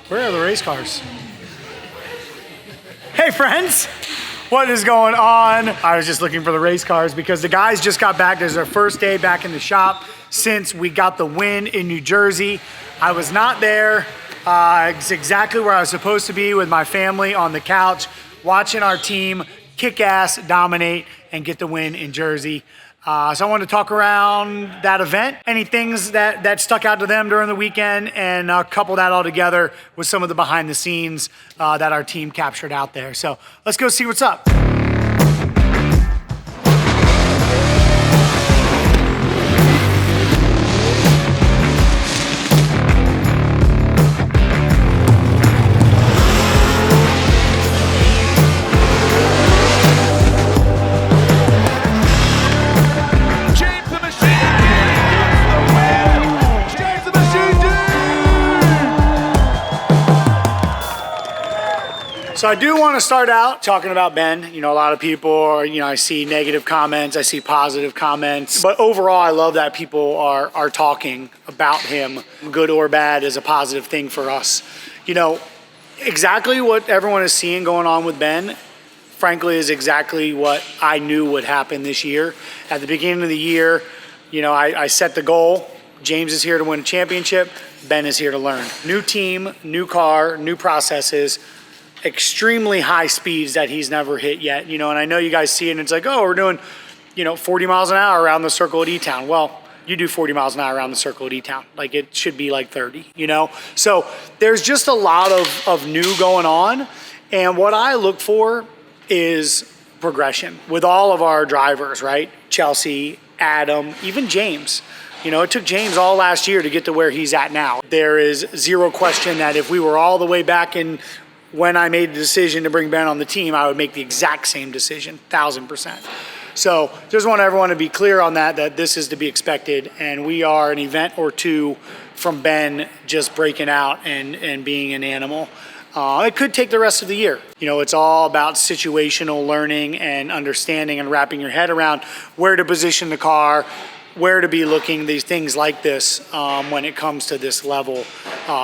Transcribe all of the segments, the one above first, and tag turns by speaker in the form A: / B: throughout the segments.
A: Where are the race cars? Hey friends, what is going on? I was just looking for the race cars because the guys just got back. This is our first day back in the shop since we got the win in New Jersey. I was not there. It's exactly where I was supposed to be with my family on the couch, watching our team kick ass, dominate, and get the win in Jersey. So I wanted to talk around that event, any things that stuck out to them during the weekend, and couple that all together with some of the behind the scenes that our team captured out there. So let's go see what's up. So I do want to start out talking about Ben. You know, a lot of people are, I see negative comments, I see positive comments, but overall I love that people are talking about him, good or bad, is a positive thing for us. You know, exactly what everyone is seeing going on with Ben, frankly, is exactly what I knew would happen this year. At the beginning of the year, I set the goal. James is here to win a championship. Ben is here to learn. New team, new car, new processes, extremely high speeds that he's never hit yet, and I know you guys see it and it's like, oh, we're doing, 40 miles an hour around the circle at E-Town. Well, you do 40 miles an hour around the circle at E-Town. Like, it should be like 30, So there's just a lot of new going on. And what I look for is progression with all of our drivers, right? Chelsea, Adam, even James. It took James all last year to get to where he's at now. There is zero question that if we were all the way back in when I made the decision to bring Ben on the team, I would make the exact same decision, 1,000%. So just want everyone to be clear on that this is to be expected, and we are an event or two from Ben just breaking out and being an animal. It could take the rest of the year. It's all about situational learning and understanding and wrapping your head around where to position the car, where to be looking, these things like this when it comes to this level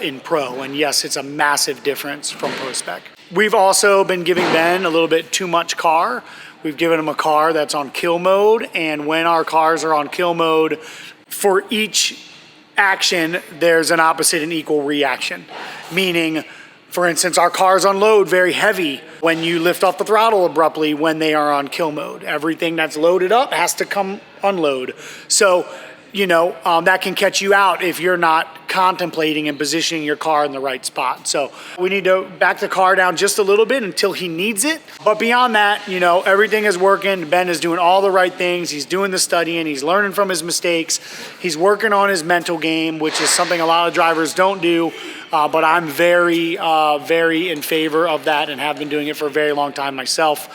A: in pro. And yes, it's a massive difference from pro spec. We've also been giving Ben a little bit too much car. We've given him a car that's on kill mode, and when our cars are on kill mode, for each action, there's an opposite and equal reaction. Meaning, for instance, our cars unload very heavy when you lift off the throttle abruptly when they are on kill mode. Everything that's loaded up has to come unload. So, that can catch you out if you're not contemplating and positioning your car in the right spot. So we need to back the car down just a little bit until he needs it. But beyond that, everything is working. Ben is doing all the right things. He's doing the studying. He's learning from his mistakes. He's working on his mental game, which is something a lot of drivers don't do. But I'm very, very in favor of that and have been doing it for a very long time myself.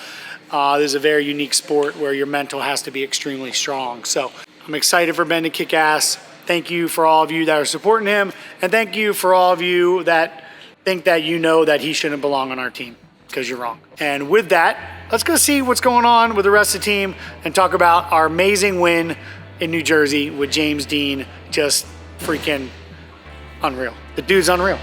A: This is a very unique sport where your mental has to be extremely strong. So I'm excited for Ben to kick ass. Thank you for all of you that are supporting him. And thank you for all of you that think that that he shouldn't belong on our team, because you're wrong. And with that, let's go see what's going on with the rest of the team and talk about our amazing win in New Jersey with James Dean. Just freaking unreal. The dude's unreal.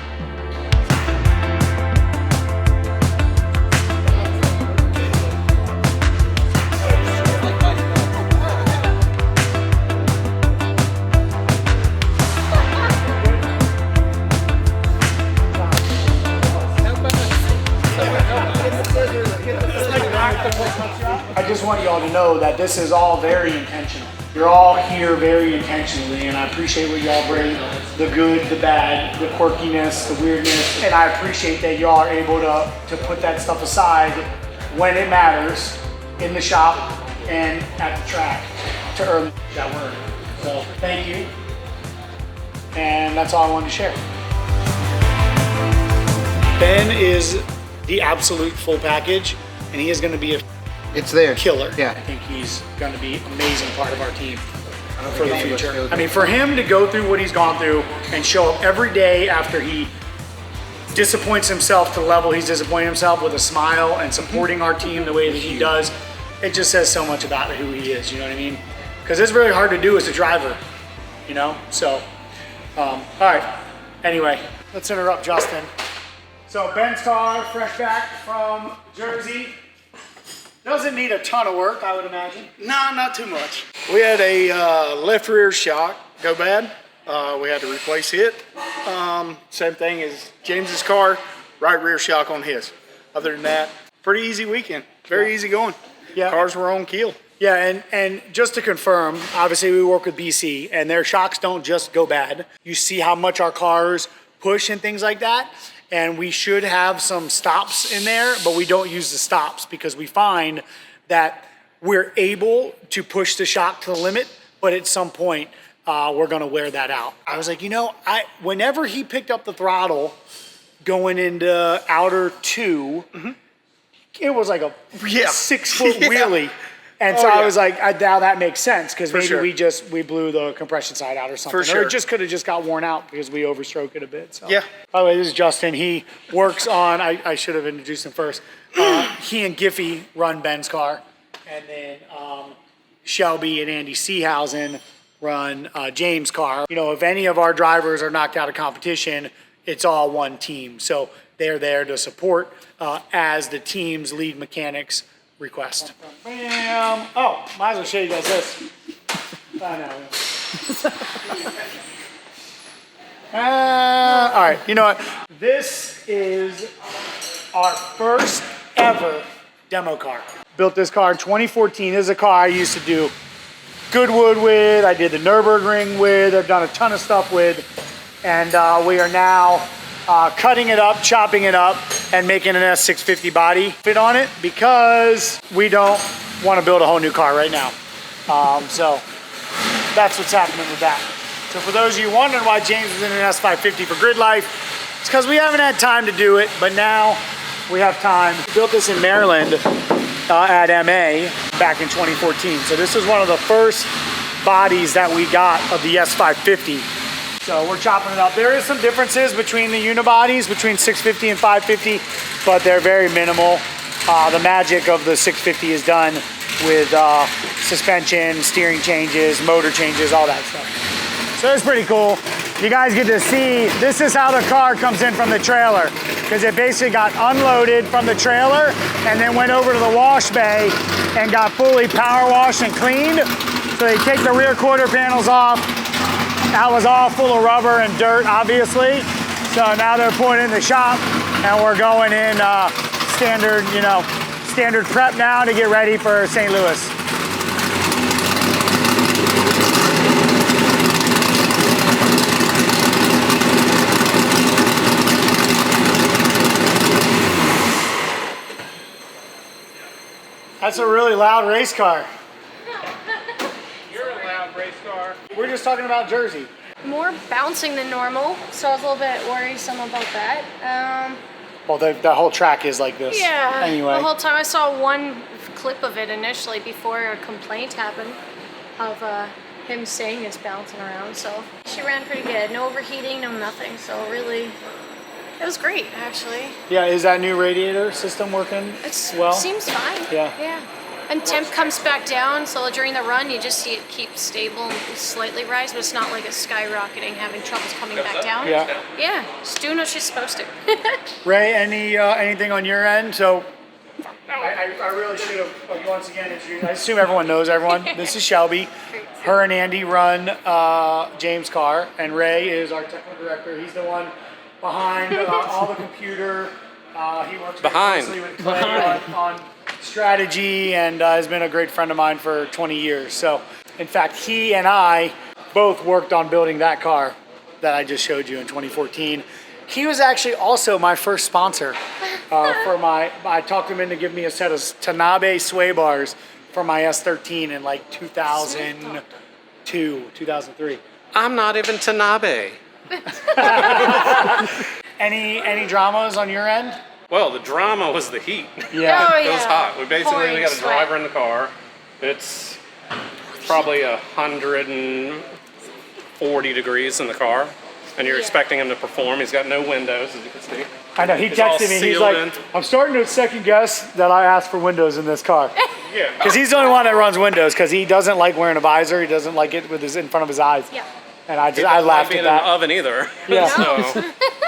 A: I just want you all to know that this is all very intentional. You're all here very intentionally, and I appreciate what y'all bring, the good, the bad, the quirkiness, the weirdness, and I appreciate that y'all are able to put that stuff aside when it matters in the shop and at the track to earn that word. So thank you, and that's all I wanted to share. Ben is the absolute full package, and he is going to be a killer.
B: Yeah.
A: I think he's going to be an amazing part of our team for the future. I mean, for him to go through what he's gone through and show up every day after he disappoints himself to the level he's disappointing himself with a smile and supporting our team the way that he does, it just says so much about who he is, you know what I mean? Because it's really hard to do as a driver, So, all right. Anyway, let's interrupt Justin. So Ben's car, fresh back from Jersey. Doesn't need a ton of work, I would imagine.
B: No, not too much. We had a left rear shock go bad. We had to replace it. Same thing as James's car, right rear shock on his. Other than that, pretty easy weekend. Very easy going.
A: Yeah.
B: Cars were on keel.
A: Yeah, and just to confirm, obviously we work with BC, and their shocks don't just go bad. You see how much our cars push and things like that, and we should have some stops in there, but we don't use the stops because we find that we're able to push the shock to the limit, but at some point we're gonna wear that out. I was like, whenever he picked up the throttle going into outer 2, it was like a 6-foot wheelie. And so I was like, now that makes sense because maybe we blew the compression side out or something.
B: For sure.
A: Or it just could have just got worn out because we overstroked it a bit. So.
B: Yeah.
A: By the way, this is Justin. He works on, I should have introduced him first. He and Giffy run Ben's car. And then Shelby and Andy Seehausen run James' car. If any of our drivers are knocked out of competition, it's all one team. So they're there to support as the team's lead mechanics request. Bam. Oh, might as well show you guys this. I know. All right, you know what? This is our first ever demo car. Built this car in 2014. This is a car I used to do Goodwood with. I did the Nürburgring with. I've done a ton of stuff with. And we are now cutting it up, chopping it up, and making an S650 body fit on it because we don't want to build a whole new car right now. So that's what's happening with that. So for those of you wondering why James was in an S550 for Grid Life, it's because we haven't had time to do it, but now we have time. We built this in Maryland at MA back in 2014. So this is one of the first bodies that we got of the S550. So we're chopping it up. There is some differences between the unibodies, between 650 and 550, but they're very minimal. The magic of the 650 is done with suspension, steering changes, motor changes, all that stuff. So it's pretty cool. You guys get to see, this is how the car comes in from the trailer, because it basically got unloaded from the trailer and then went over to the wash bay and got fully power washed and cleaned. So they take the rear quarter panels off. That was all full of rubber and dirt, obviously. So now they're putting it in the shop, and we're going in standard prep now to get ready for St. Louis. That's a really loud race car.
C: You're a loud race car.
A: We're just talking about Jersey.
D: More bouncing than normal, so I was a little bit worrisome about that.
A: Well, the whole track is like this.
D: Yeah.
A: Anyway.
D: The whole time I saw one clip of it initially before a complaint happened of him saying it's bouncing around. So she ran pretty good. No overheating, no nothing. So really, it was great actually.
A: Yeah, is that new radiator system working well?
D: Seems fine.
A: Yeah.
D: Yeah. And temp comes back down, so during the run you just see it keep stable and slightly rise, but it's not like it's skyrocketing, having troubles coming back down.
A: Yeah.
D: Yeah, it's doing what she's supposed to.
A: Ray, anything on your end? So I really should have once again introduced. I assume everyone knows everyone. This is Shelby. Her and Andy run James' car, and Ray is our technical director. He's the one behind all the computer. He works
C: Behind.
A: closely with Clay on strategy and has been a great friend of mine for 20 years. So, in fact, he and I both worked on building that car that I just showed you in 2014. He was actually also my first sponsor I talked him in to give me a set of Tanabe sway bars for my S13 in like 2002, 2003.
C: I'm not even Tanabe.
A: Any dramas on your end?
C: Well, the drama was the heat.
A: Yeah.
D: Oh,
C: It was
D: yeah.
C: hot. We
D: Pouring
C: got a
D: sweat.
C: driver in the car. It's probably 140 degrees in the car, and you're
D: Yeah.
C: expecting him to perform. He's got no windows, as you can see.
A: I know, he
C: It's all
A: texted me, he's
C: sealed
A: like,
C: in.
A: I'm starting to second guess that I asked for windows in this car.
C: Yeah.
A: Because he's the only one that runs windows, because he doesn't like wearing a visor, he doesn't like it with his in front of his eyes.
D: Yeah.
A: And I
C: He doesn't
A: laughed
C: like
A: at
C: being in an
A: that.
C: oven either.
A: Yeah.
C: So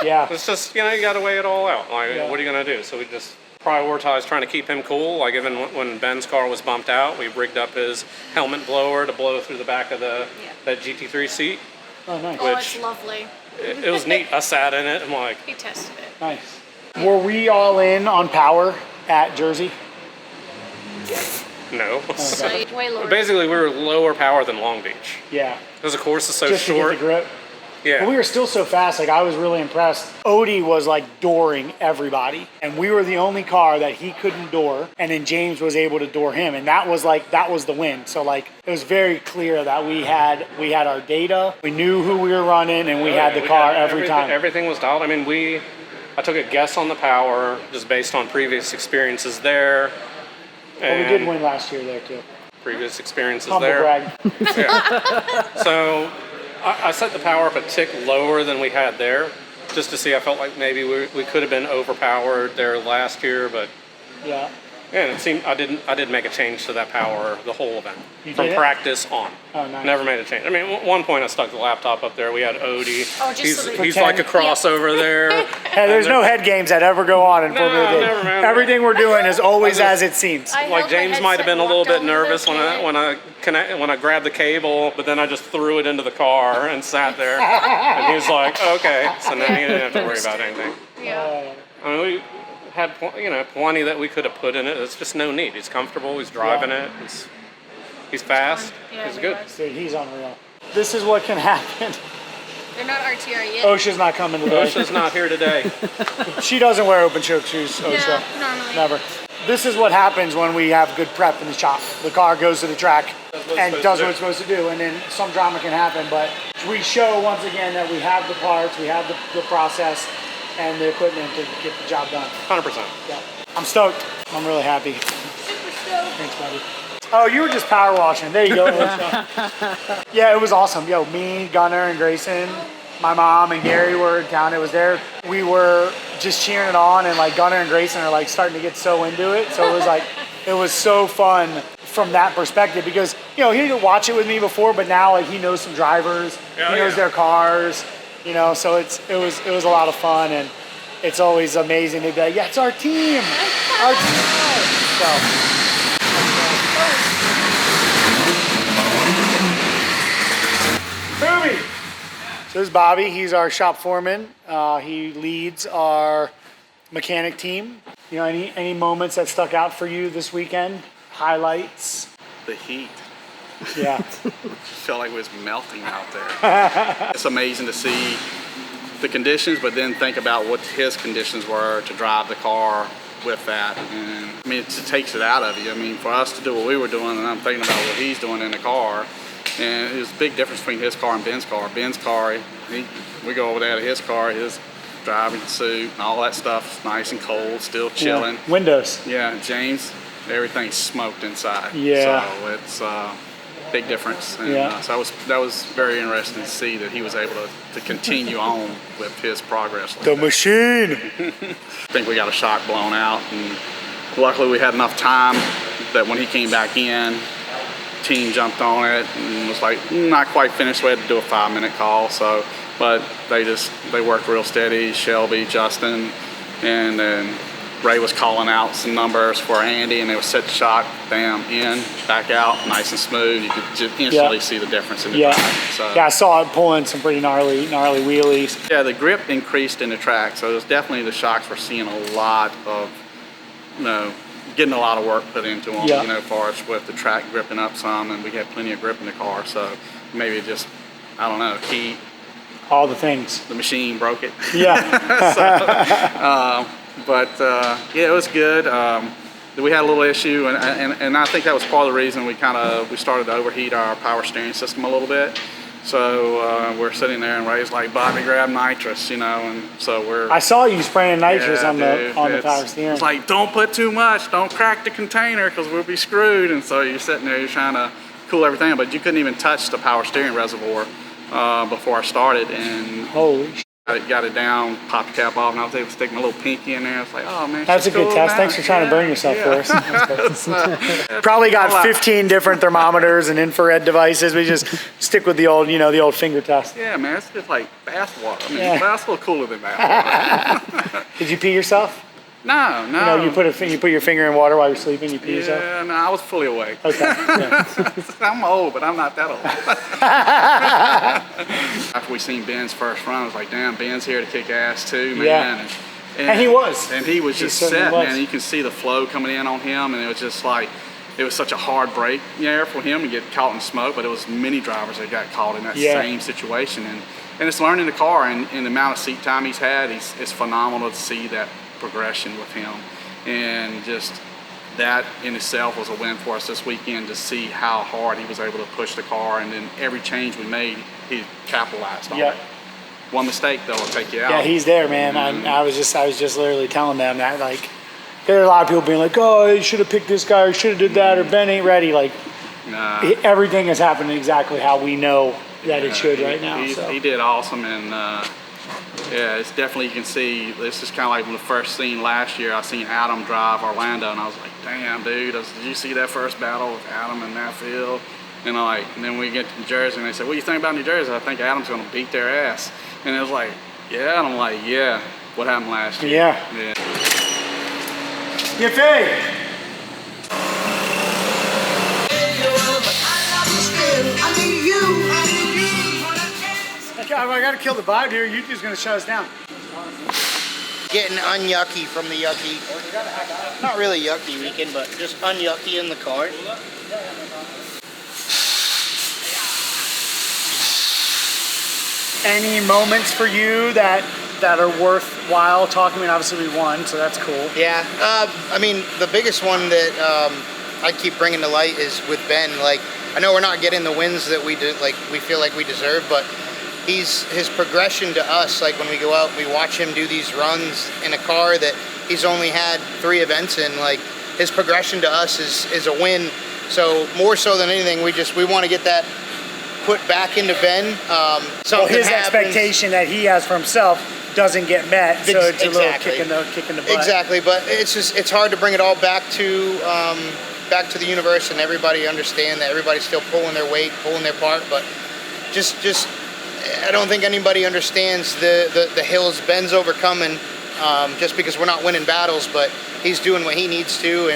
A: Yeah.
C: It's just, you got to weigh it all out. Like,
A: Yeah.
C: what are you going to do? So we just prioritized trying to keep him cool. Like, even when Ben's car was bumped out, we rigged up his helmet blower to blow through the back of that GT3 seat.
A: Oh, nice.
D: Oh, it's lovely.
C: It was neat. I sat in it and like,
D: He tested it.
A: Nice. Were we all in on power at Jersey?
C: no.
D: So way lower.
C: Basically, we were lower power than Long Beach.
A: Yeah.
C: Because the course is so
A: Just to get
C: short.
A: the grip.
C: Yeah.
A: But we were still so fast. Like, I was really impressed. Odie was like dooring everybody, and we were the only car that he couldn't door, and then James was able to door him, and that was the win. So like, it was very clear that we had our data, we knew who we were running, and we had the car every time.
C: Everything was dialed. I mean, I took a guess on the power just based on previous experiences there.
A: Well, we did win last year there too.
C: Previous experiences
A: Humble
C: there.
A: brag.
C: Yeah. So I set the power up a tick lower than we had there, just to see. I felt like maybe we could have been overpowered there last year, but
A: Yeah.
C: and it seemed I didn't make a change to that power the whole event
A: You
C: from
A: did it?
C: practice on.
A: Oh, nice.
C: Never made a change. I mean, at one point I stuck the laptop up there. We had Odie.
D: Oh, just so that
C: He's
D: you
C: like a
A: Pretend.
C: crossover there.
A: Hey, there's no head games that ever go on in Formula D.
C: never, man.
A: Everything we're doing is always as it seems.
D: I held
C: Like
D: my
C: James might have been a
D: headset
C: little
D: and
C: bit
D: walked over
C: nervous
D: there.
C: when I grabbed the cable, but then I just threw it into the car and sat there. And he was like, "Okay," so now he didn't have to worry about anything.
D: Yeah.
C: I mean, we had plenty that we could have put in it. It's just no need. He's comfortable. He's driving it. He's fast.
D: Yeah,
C: He's
D: he
C: good.
D: was.
A: Dude, he's unreal. This is what can happen.
D: They're not RTR yet.
A: OSHA's not coming today.
C: OSHA's not here today.
A: She doesn't wear open choke shoes, OSHA.
D: No, normally.
A: Never. This is what happens when we have good prep in the shop. The car goes to the track and does what it's supposed to do, and then some drama can happen, but we show once again that we have the parts, we have the process, and the equipment to get the job done.
C: 100%.
A: Yeah. I'm stoked. I'm really happy.
D: Super stoked.
A: Thanks, buddy. Oh, you were just power washing. There you go. Yeah, it was awesome. Yo, me, Gunnar, and Grayson, my mom, and Gary were in town. It was there. We were just cheering it on, and like Gunnar and Grayson are like starting to get so into it. So it was like, it was so fun from that perspective because, he didn't watch it with me before, but now like he knows some drivers, he knows their cars, so it was a lot of fun, and it's always amazing to be like, yeah, it's our team. Our team. So. Movie. So this is Bobby. He's our shop foreman. He leads our mechanic team. Any moments that stuck out for you this weekend? Highlights?
E: The heat.
A: Yeah.
E: Felt like it was melting out there. It's amazing to see the conditions, but then think about what his conditions were to drive the car with that. And I mean, it just takes it out of you. I mean, for us to do what we were doing, and I'm thinking about what he's doing in the car, and there's a big difference between his car and Ben's car. Ben's car, we go over there to his car, his driving suit and all that stuff is nice and cold, still chilling.
A: Yeah. Windows.
E: Yeah, James, everything's smoked inside.
A: Yeah.
E: So it's big difference. And,
A: Yeah.
E: so that was very interesting to see that he was able to continue on with his progress. Like
A: The
E: that.
A: machine.
E: I think we got a shock blown out, and luckily we had enough time that when he came back in, team jumped on it and was like not quite finished. We had to do a 5-minute call. So, but they worked real steady. Shelby, Justin, and then Ray was calling out some numbers for Andy, and they would set the shock, bam, in, back out, nice and smooth. You could just instantly see the difference in the drive. So,
A: Yeah, I saw it pulling some pretty gnarly wheelies.
E: yeah, the grip increased in the track, so there's definitely the shocks. We're seeing a lot of, getting a lot of work put into them.
A: Yeah.
E: As far as with the track gripping up some, and we had plenty of grip in the car. So maybe just, I don't know, heat,
A: All the things.
E: the machine broke it.
A: Yeah.
E: Yeah, it was good. We had a little issue, and I think that was part of the reason we started to overheat our power steering system a little bit. So we're sitting there, and Ray's like, "Bobby, grab nitrous," and so
A: I saw you spraying nitrous
E: yeah,
A: on the
E: dude,
A: power steering.
E: It's like, don't put too much, don't crack the container, because we'll be screwed. And so you're sitting there, you're trying to cool everything, but you couldn't even touch the power steering reservoir before I started. And
A: Holy sh**.
E: Got it down, popped the cap off, and I was able to stick my little pinky in there. It's like, oh man,
A: That's a
E: she's
A: good
E: cool
A: test.
E: now.
A: Thanks for trying to burn yourself for us. Probably got 15 different thermometers and infrared devices. We just stick with the old, the old finger test.
E: Yeah, man, it's just like bath water. I mean,
A: Yeah.
E: that's a little cooler than bath water.
A: Did you pee yourself?
E: No, no.
A: You put your finger in water while you're sleeping. You pee yourself.
E: Yeah, no, I was fully awake.
A: Okay. Yeah.
E: I'm old, but I'm not that old. After we seen Ben's first run, I was like, damn, Ben's here to kick ass too, man.
A: Yeah. And he was.
E: And he was just
A: certainly
E: set,
A: was.
E: man. You can see the flow coming in on him, and it was just like, it was such a hard break there for him to get caught in smoke, but it was many drivers that got caught in that same situation. And it's learning the car, and the amount of seat time he's had, it's phenomenal to see that progression with him. And just that in itself was a win for us this weekend, to see how hard he was able to push the car, and then every change we made, he capitalized on it. One mistake though will take you out.
A: Yeah, he's there, man. I was just literally telling them that, like, there are a lot of people being like, oh, you should have picked this guy, or should have did that, or Ben ain't ready. Like, everything is happening exactly how we know that it should right now.
E: He did awesome, and yeah, it's definitely, you can see, this is kind of like when the first scene last year, I seen Adam drive Orlando, and I was like, damn, dude, did you see that first battle with Adam in that field? And then we get to New Jersey, and they said, what do you think about New Jersey? I think Adam's going to beat their ass. And it was like, yeah, and I'm like, yeah, what happened last year?
A: Yeah. Yippee! I gotta kill the vibe here. YouTube's gonna shut us down.
F: Getting unyucky from the yucky. Not really yucky weekend, but just unyucky in the car.
A: Any moments for you that are worthwhile talking? I mean, obviously we won, so that's cool.
F: Yeah, I mean, the biggest one that I keep bringing to light is with Ben. Like, I know we're not getting the wins that we feel like we deserve, but his progression to us, like when we go out and we watch him do these runs in a car that he's only had 3 events in, like, his progression to us is a win. So more so than anything, we want to get that put back into Ben.
A: So his expectation that he has for himself doesn't get met, so it's a little kick in the butt.
F: Exactly, but it's hard to bring it all back to the universe and everybody understand that everybody's still pulling their weight, pulling their part, but just I don't think anybody understands the hills Ben's overcoming, just because we're not winning battles, but he's doing what he needs to,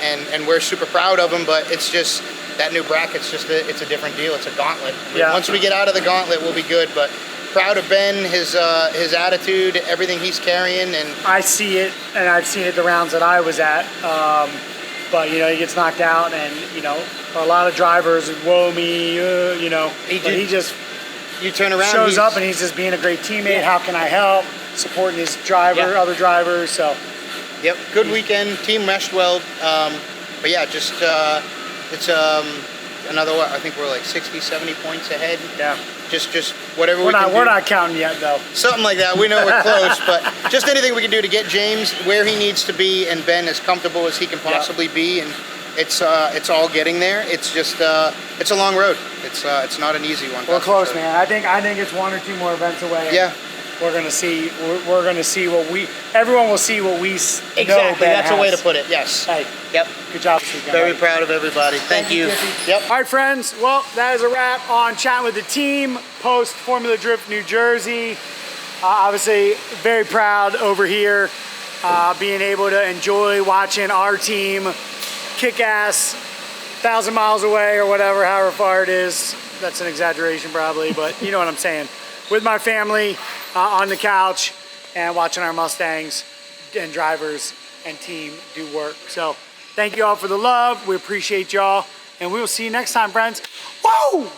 F: and we're super proud of him. But it's just that new bracket's it's a different deal. It's a gauntlet.
A: Yeah.
F: Once we get out of the gauntlet, we'll be good. But proud of Ben, his attitude, everything he's carrying, and
A: I see it, and I've seen it the rounds that I was at. But he gets knocked out, and a lot of drivers, whoa me, he just.
F: You turn around,
A: shows up and he's just being a great teammate. Yeah. How can I help? Supporting his driver, other drivers. So,
F: yep, good weekend. Team meshed well. But yeah, just it's another. I think we're like 60, 70 points ahead.
A: Yeah.
F: Just whatever
A: we're not counting yet though.
F: Something like that. We know we're close, but just anything we can do to get James where he needs to be and Ben as comfortable as he can possibly be, and it's all getting there. It's just it's a long road. It's not an easy one.
A: We're close, man. I think it's 1 or 2 more events away.
F: Yeah.
A: We're gonna see everyone will see what we
F: exactly.
A: know Ben
F: That's
A: has.
F: a way to put it. Yes.
A: Hey.
F: Yep.
A: Good job this weekend.
F: Very proud of everybody. Thank you. Yep.
A: All right, friends. Well, that is a wrap on chatting with the team post Formula Drift New Jersey. Obviously, very proud over here, being able to enjoy watching our team kick ass 1,000 miles away or whatever, however far it is. That's an exaggeration probably, but you know what I'm saying. With my family on the couch and watching our Mustangs and drivers and team do work. So thank you all for the love. We appreciate y'all, and we will see you next time, friends. Whoa!